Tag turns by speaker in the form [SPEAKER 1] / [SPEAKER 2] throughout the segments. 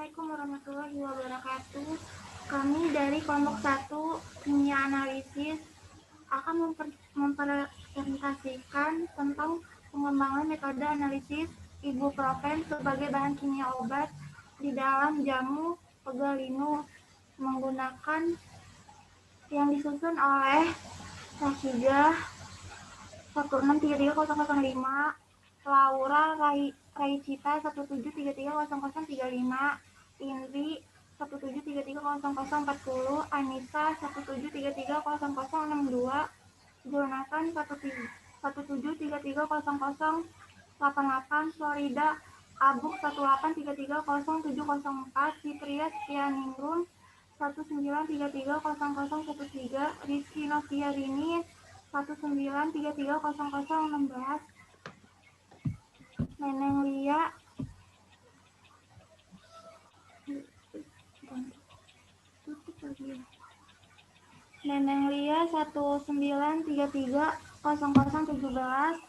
[SPEAKER 1] Assalamualaikum warahmatullahi wabarakatuh. Kami dari kelompok 1 Kimia Analisis akan mempresentasikan tentang pengembangan metode analisis ibuprofen sebagai bahan kimia obat di dalam jamu pegalinu menggunakan yang disusun oleh Rasidah 163005, Laura Raicita 17330035, Indri 17330040, Anissa 17330062, Jonathan 17330088, Florida Abuk 183300704, Fitria Setianingrum 19330013, Rizky Noviarini 19330016, Neneng Lia 19330017,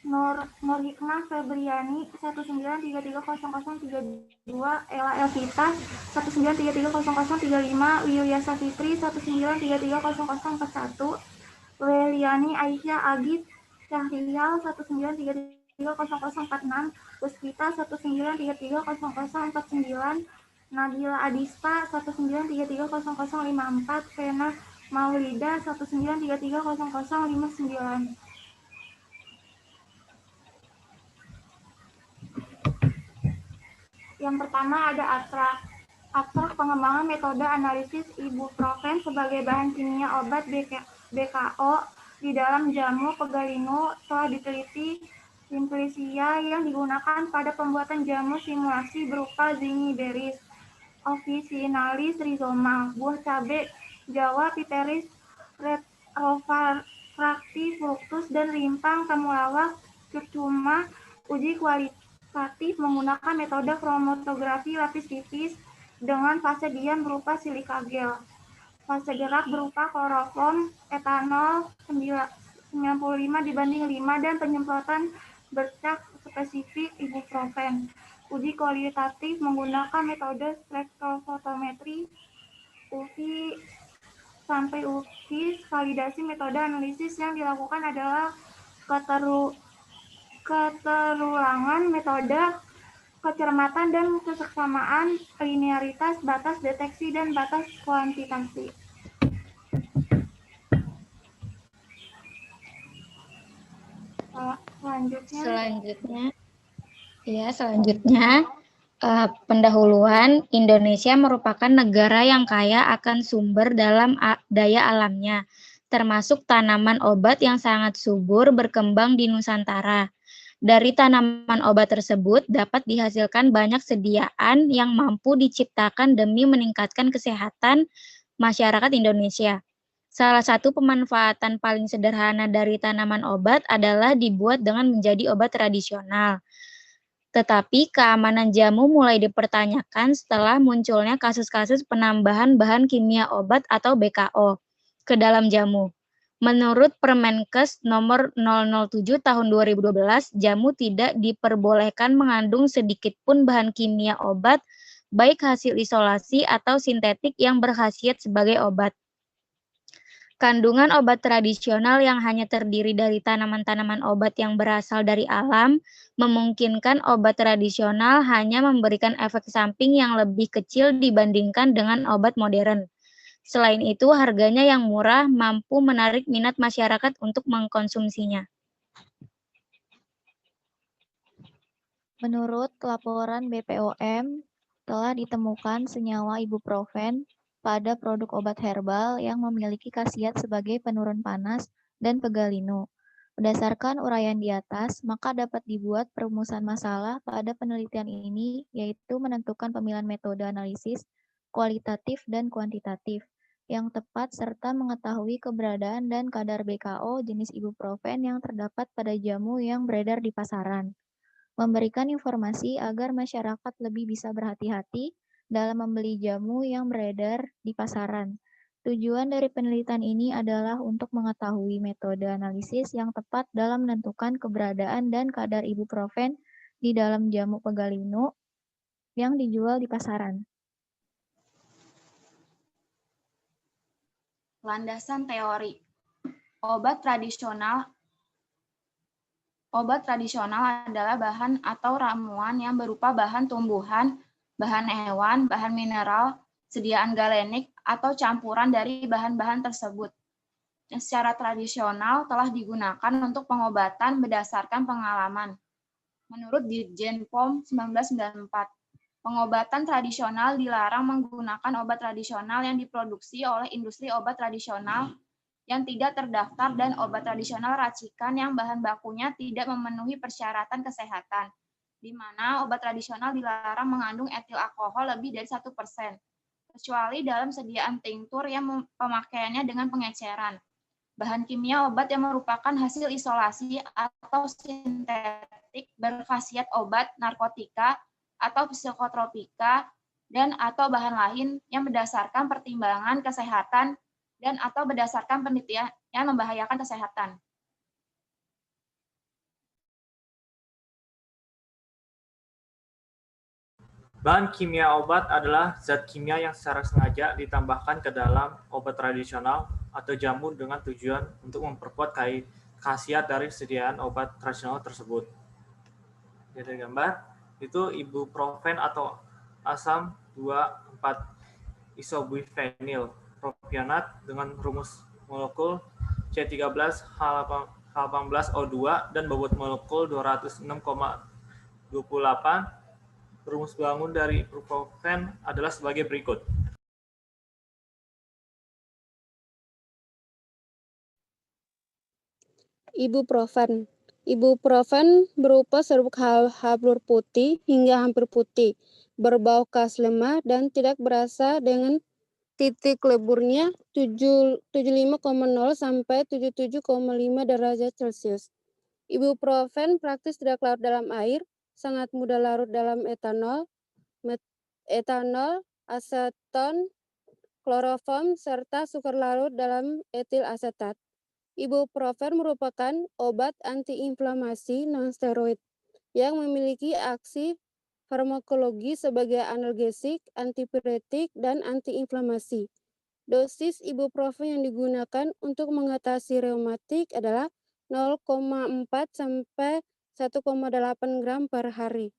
[SPEAKER 1] Nur Hikmah Febriani 19330032, Ella Elvita 19330035, Wilyasa Fitri 19330041, Leliani Aisyah Agit Syahrial 19330046, Puspita 19330049, Nabila Adista 19330054, Vena Maulida 19330059. Yang pertama ada abstrak pengembangan metode analisis ibuprofen sebagai bahan kimia obat BKO di dalam jamu pegalinu telah diteliti simplicia yang digunakan pada pembuatan jamu simulasi berupa zingiberis officinalis rhizoma, buah cabai Jawa Piperis retrofracti fructus dan rimpang temulawak curcuma. Uji kualitatif menggunakan metode kromatografi lapis tipis dengan fase diam berupa silika gel, fase gerak berupa kloroform etanol 95/5 dan penyemprotan bercak spesifik ibuprofen. Uji kualitatif menggunakan metode spektrofotometri UV sampai UV. Validasi metode analisis yang dilakukan adalah keterulangan metode, kecermatan dan keseksamaan, linearitas, batas deteksi, dan batas kuantitasi.
[SPEAKER 2] Selanjutnya, pendahuluan. Indonesia merupakan negara yang kaya akan sumber dalam daya alamnya, termasuk tanaman obat yang sangat subur berkembang di Nusantara. Dari tanaman obat tersebut dapat dihasilkan banyak sediaan yang mampu diciptakan demi meningkatkan kesehatan masyarakat Indonesia. Salah satu pemanfaatan paling sederhana dari tanaman obat adalah dibuat dengan menjadi obat tradisional. Tetapi keamanan jamu mulai dipertanyakan setelah munculnya kasus-kasus penambahan bahan kimia obat atau BKO ke dalam jamu. Menurut Permenkes nomor 007 tahun 2012, jamu tidak diperbolehkan mengandung sedikit pun bahan kimia obat, baik hasil isolasi atau sintetik yang berkhasiat sebagai obat. Kandungan obat tradisional yang hanya terdiri dari tanaman-tanaman obat yang berasal dari alam memungkinkan obat tradisional hanya memberikan efek samping yang lebih kecil dibandingkan dengan obat modern. Selain itu, harganya yang murah mampu menarik minat masyarakat untuk mengkonsumsinya.
[SPEAKER 3] Menurut laporan BPOM, telah ditemukan senyawa ibuprofen pada produk obat herbal yang memiliki khasiat sebagai penurun panas dan pegalinu. Berdasarkan uraian di atas, maka dapat dibuat perumusan masalah pada penelitian ini, yaitu menentukan pemilihan metode analisis kualitatif dan kuantitatif yang tepat serta mengetahui keberadaan dan kadar BKO jenis ibuprofen yang terdapat pada jamu yang beredar di pasaran. Memberikan informasi agar masyarakat lebih bisa berhati-hati dalam membeli jamu yang beredar di pasaran. Tujuan dari penelitian ini adalah untuk mengetahui metode analisis yang tepat dalam menentukan keberadaan dan kadar ibuprofen di dalam jamu pegalinu yang dijual di pasaran.
[SPEAKER 4] Landasan teori. Obat tradisional adalah bahan atau ramuan yang berupa bahan tumbuhan, bahan hewan, bahan mineral, sediaan galenik, atau campuran dari bahan-bahan tersebut. Yang secara tradisional telah digunakan untuk pengobatan berdasarkan pengalaman. Menurut Dirjen POM 1994, pengobatan tradisional dilarang menggunakan obat tradisional yang diproduksi oleh industri obat tradisional yang tidak terdaftar dan obat tradisional racikan yang bahan bakunya tidak memenuhi persyaratan kesehatan, di mana obat tradisional dilarang mengandung etil alkohol lebih dari 1%, kecuali dalam sediaan tinktur yang pemakaiannya dengan pengeceran. Bahan kimia obat yang merupakan hasil isolasi atau sintetik berkhasiat obat, narkotika, atau psikotropika, dan atau bahan lain yang berdasarkan pertimbangan kesehatan dan atau berdasarkan penelitian yang membahayakan kesehatan.
[SPEAKER 5] Bahan kimia obat adalah zat kimia yang secara sengaja ditambahkan ke dalam obat tradisional atau jamu dengan tujuan untuk memperkuat khasiat dari sediaan obat tradisional tersebut. Dari gambar, itu ibuprofen atau asam 2,4-isobufenil propionat dengan rumus molekul C13H18O2 dan bobot molekul 206,28. Rumus bangun dari ibuprofen adalah sebagai berikut.
[SPEAKER 6] Ibuprofen. Ibuprofen berupa serbuk hablur putih hingga hampir putih, berbau khas lemah dan tidak berasa dengan titik leburnya 75,0 sampai 77,5 derajat Celcius. Ibuprofen praktis tidak larut dalam air, sangat mudah larut dalam etanol, aseton, kloroform, serta sukar larut dalam etil asetat. Ibuprofen merupakan obat antiinflamasi non-steroid yang memiliki aksi farmakologi sebagai analgesik, antipiretik, dan antiinflamasi. Dosis ibuprofen yang digunakan untuk mengatasi reumatik adalah 0,4 sampai 1,8 gram per hari.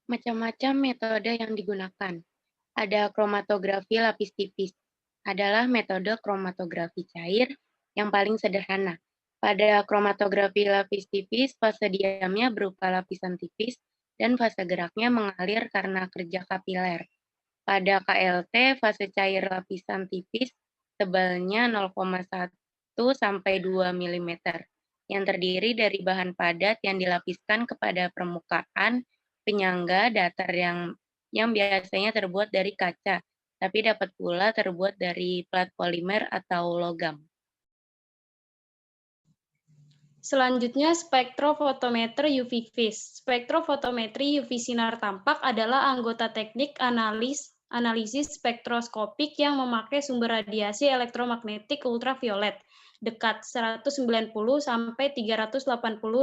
[SPEAKER 7] Macam-macam metode yang digunakan. Ada kromatografi lapis tipis. Adalah metode kromatografi cair yang paling sederhana. Pada kromatografi lapis tipis, fase diamnya berupa lapisan tipis dan fase geraknya mengalir karena kerja kapiler. Pada KLT, fase cair lapisan tipis tebalnya 0,1 sampai 2 mm yang terdiri dari bahan padat yang dilapiskan kepada permukaan penyangga datar yang biasanya terbuat dari kaca, tapi dapat pula terbuat dari plat polimer atau logam.
[SPEAKER 8] Selanjutnya, spektrofotometer UV vis. Spektrofotometri UV sinar tampak adalah anggota teknik analisis spektroskopik yang memakai sumber radiasi elektromagnetik ultraviolet dekat 190 sampai 380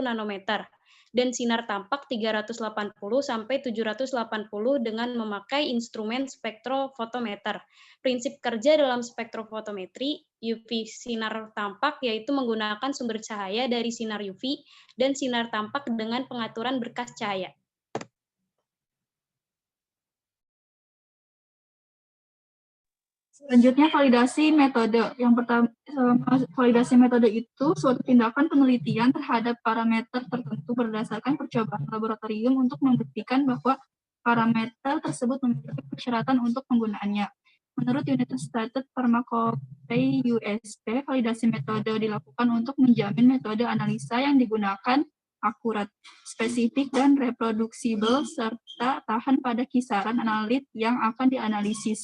[SPEAKER 8] nanometer dan sinar tampak 380 sampai 780 dengan memakai instrumen spektrofotometer. Prinsip kerja dalam spektrofotometri UV sinar tampak yaitu menggunakan sumber cahaya dari sinar UV dan sinar tampak dengan pengaturan berkas cahaya.
[SPEAKER 1] Selanjutnya, validasi metode. Yang pertama, validasi metode itu suatu tindakan penelitian terhadap parameter tertentu berdasarkan percobaan laboratorium untuk membuktikan bahwa parameter tersebut memiliki persyaratan untuk penggunaannya. Menurut United States Pharmacopeia USP, validasi metode dilakukan untuk menjamin metode analisa yang digunakan akurat, spesifik, dan reproduksibel, serta tahan pada kisaran analit yang akan dianalisis.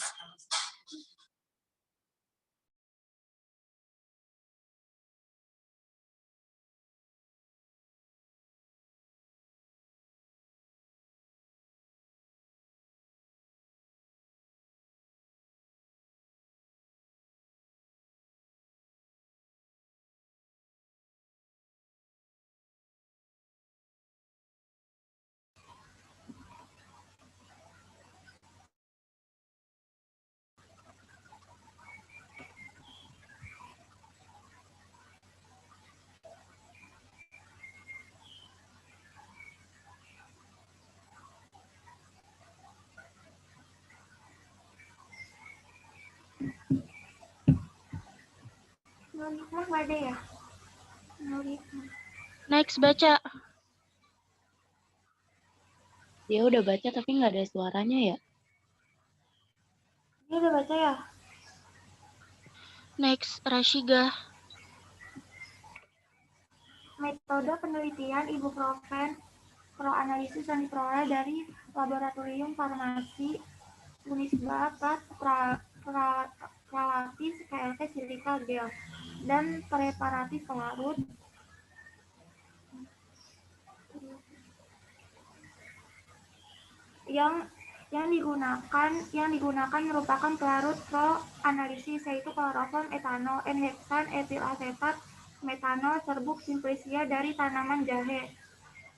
[SPEAKER 1] Nulisnya nggak ada ya? Nulisnya.
[SPEAKER 9] Next, baca.
[SPEAKER 7] Dia udah baca tapi nggak ada suaranya ya?
[SPEAKER 1] Dia udah baca ya?
[SPEAKER 9] Next, Rashiga.
[SPEAKER 1] Metode penelitian ibuprofen proanalisis yang diperoleh dari Laboratorium Farmasi Unisba Pralatis KLT Silika Gel dan preparatif pelarut yang digunakan merupakan pelarut proanalisis yaitu kloroform, etanol, N-heksan, etil asetat, metanol, serbuk simplicia dari tanaman jahe,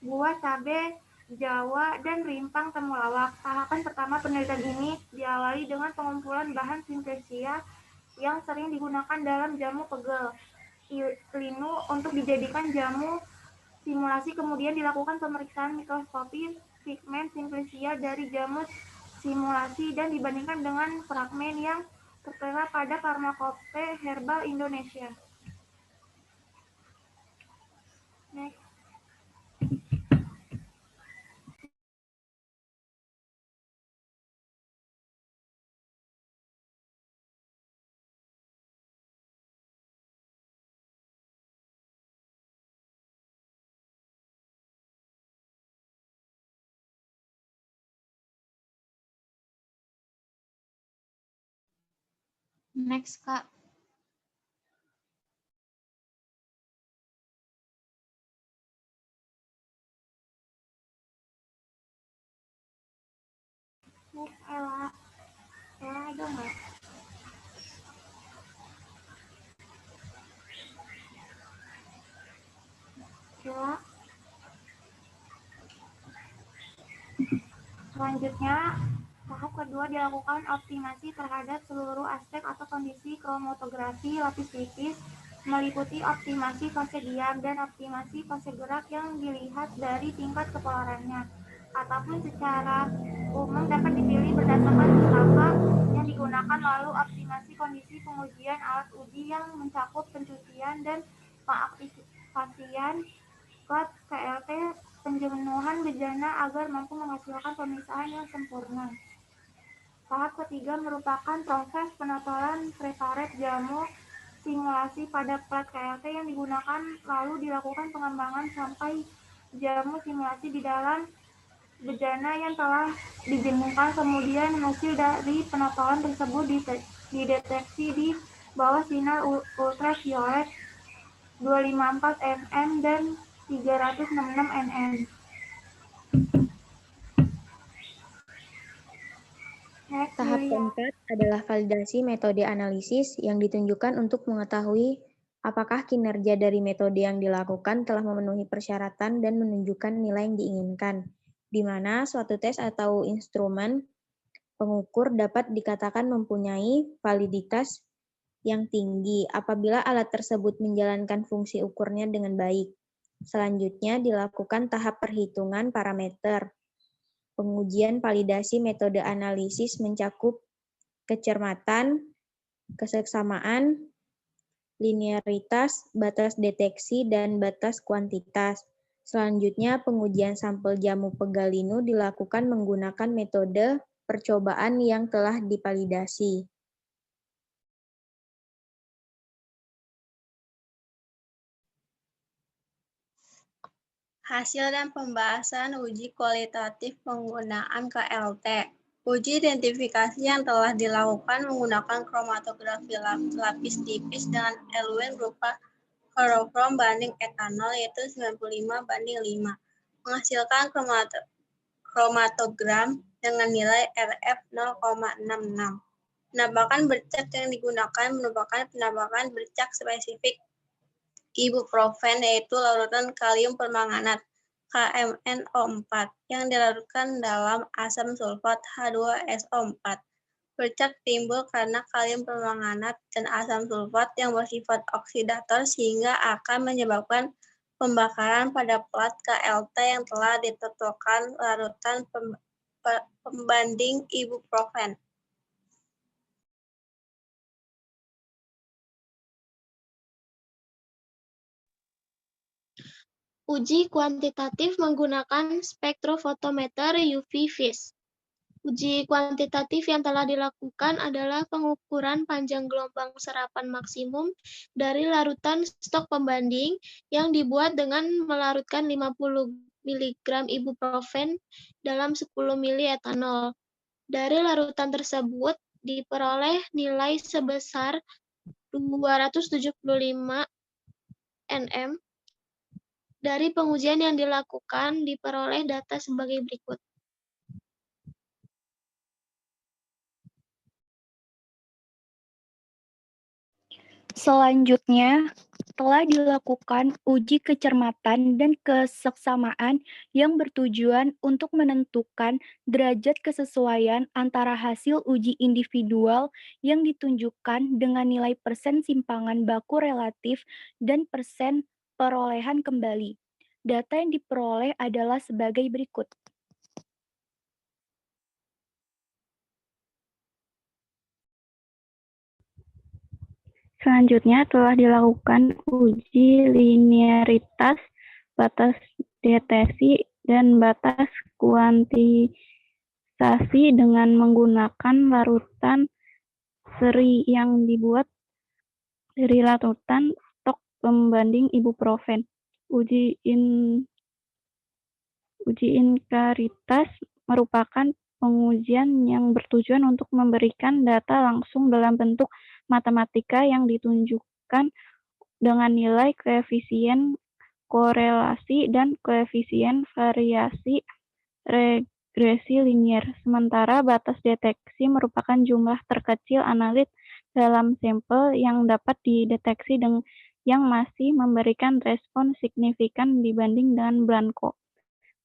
[SPEAKER 1] buah cabai Jawa, dan rimpang temulawak. Tahapan pertama penelitian ini diawali dengan pengumpulan bahan simplicia yang sering digunakan dalam jamu pegel linu untuk dijadikan jamu simulasi. Kemudian dilakukan pemeriksaan mikroskopi pigmen simplicia dari jamu simulasi dan dibandingkan dengan fragmen yang tertera pada Farmakope Herbal Indonesia. Next.
[SPEAKER 4] Next, Kak.
[SPEAKER 1] Next, Ella. Ella ada nggak? Ella. Selanjutnya, tahap kedua dilakukan optimasi terhadap seluruh aspek atau kondisi kromatografi lapis tipis, meliputi optimasi fase diam dan optimasi fase gerak yang dilihat dari tingkat kepolarannya. Ataupun secara umum dapat dipilih berdasarkan pustaka yang digunakan, lalu optimasi kondisi pengujian alat uji yang mencakup pencucian dan pengaktifasian plat KLT penjenuhan bejana agar mampu menghasilkan pemisahan yang sempurna. Tahap ketiga merupakan proses penotolan preparat jamu simulasi pada plat KLT yang digunakan, lalu dilakukan pengembangan sampai jamu simulasi di dalam bejana yang telah dijenuhkan. Kemudian hasil dari penotolan tersebut dideteksi di bawah sinar ultraviolet 254 nm dan 366 nm.
[SPEAKER 2] Tahap keempat adalah validasi metode analisis yang ditunjukkan untuk mengetahui apakah kinerja dari metode yang dilakukan telah memenuhi persyaratan dan menunjukkan nilai yang diinginkan, di mana suatu tes atau instrumen pengukur dapat dikatakan mempunyai validitas yang tinggi apabila alat tersebut menjalankan fungsi ukurnya dengan baik. Selanjutnya dilakukan tahap perhitungan parameter. Pengujian validasi metode analisis mencakup kecermatan, keseksamaan, linearitas, batas deteksi, dan batas kuantitas. Selanjutnya, pengujian sampel jamu pegalinu dilakukan menggunakan metode percobaan yang telah divalidasi.
[SPEAKER 10] Hasil dan pembahasan uji kualitatif penggunaan KLT. Uji identifikasi yang telah dilakukan menggunakan kromatografi lapis tipis dengan eluen berupa kloroform banding etanol yaitu 95:5, menghasilkan kromatogram dengan nilai RF 0,66. Penampakan bercak yang digunakan merupakan penampakan bercak spesifik ibuprofen yaitu larutan kalium permanganat KMnO4 yang dilarutkan dalam asam sulfat H2SO4. Bercak timbul karena kalium permanganat dan asam sulfat yang bersifat oksidator sehingga akan menyebabkan pembakaran pada plat KLT yang telah ditentukan larutan pembanding ibuprofen.
[SPEAKER 9] Uji kuantitatif menggunakan spektrofotometer UV-Vis. Uji kuantitatif yang telah dilakukan adalah pengukuran panjang gelombang serapan maksimum dari larutan stok pembanding yang dibuat dengan melarutkan 50 mg ibuprofen dalam 10 ml etanol. Dari larutan tersebut diperoleh nilai sebesar 275 nm. Dari pengujian yang dilakukan diperoleh data sebagai berikut.
[SPEAKER 11] Selanjutnya, telah dilakukan uji kecermatan dan keseksamaan yang bertujuan untuk menentukan derajat kesesuaian antara hasil uji individual yang ditunjukkan dengan nilai persen simpangan baku relatif dan persen perolehan kembali. Data yang diperoleh adalah sebagai berikut. Selanjutnya telah dilakukan uji linearitas, batas deteksi, dan batas kuantisasi dengan menggunakan larutan seri yang dibuat dari larutan stok pembanding ibuprofen. Uji linearitas merupakan pengujian yang bertujuan untuk memberikan data langsung dalam bentuk matematika yang ditunjukkan dengan nilai koefisien korelasi dan koefisien variasi regresi linier. Sementara batas deteksi merupakan jumlah terkecil analit dalam sampel yang dapat dideteksi yang masih memberikan respon signifikan dibanding dengan blanko.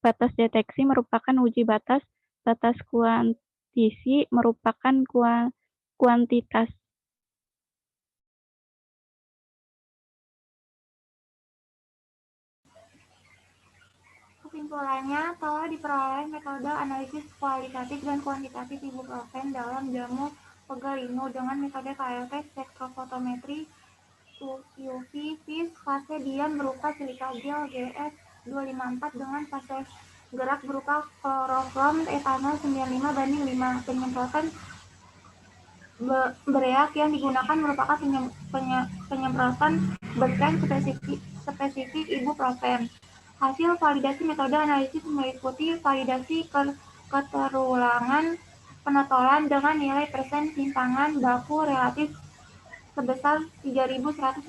[SPEAKER 11] Batas deteksi merupakan uji batas. Batas kuantisi merupakan kuantitas.
[SPEAKER 1] Kesimpulannya, telah diperoleh metode analisis kualitatif dan kuantitatif ibuprofen dalam jamu pegalino dengan metode KLT spektrofotometri UV-Vis fase diam berupa silika gel GS254 dengan fase gerak berupa klorofrom etanol 95:5. Penyemprotan bereak yang digunakan merupakan penyemprotan beken spesifik ibuprofen. Hasil validasi metode analisis meliputi validasi keterulangan penotolan dengan nilai persen simpangan baku relatif sebesar 3.123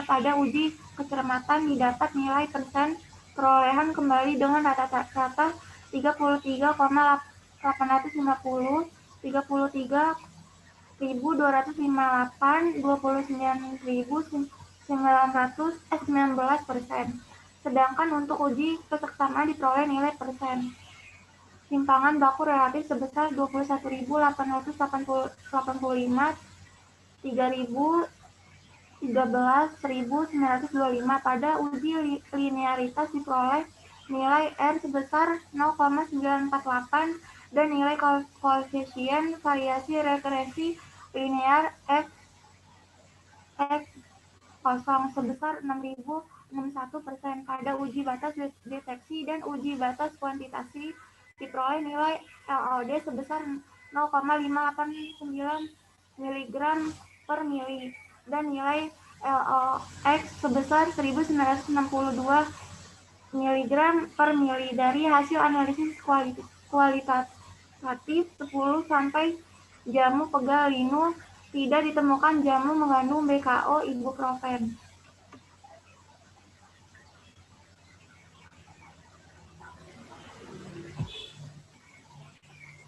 [SPEAKER 1] pada uji kecermatan didapat nilai persen perolehan kembali dengan rata-rata 33,850, 33.258, 29.919%. Sedangkan untuk uji keseksamaan diperoleh nilai persen simpangan baku relatif sebesar 21.885, 3.013.925. Pada uji linearitas diperoleh nilai R sebesar 0,948 dan nilai koefisien variasi regresi linear X 0 sebesar 6.061%. Pada uji batas deteksi dan uji batas kuantitasi diperoleh nilai LOD sebesar 0,589 mg per mili dan nilai LOX sebesar 1962 mg per mili. Dari hasil analisis kualitatif 10 sampai jamu pegalino tidak ditemukan jamu mengandung BKO ibuprofen.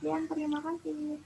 [SPEAKER 1] Sekian, terima kasih.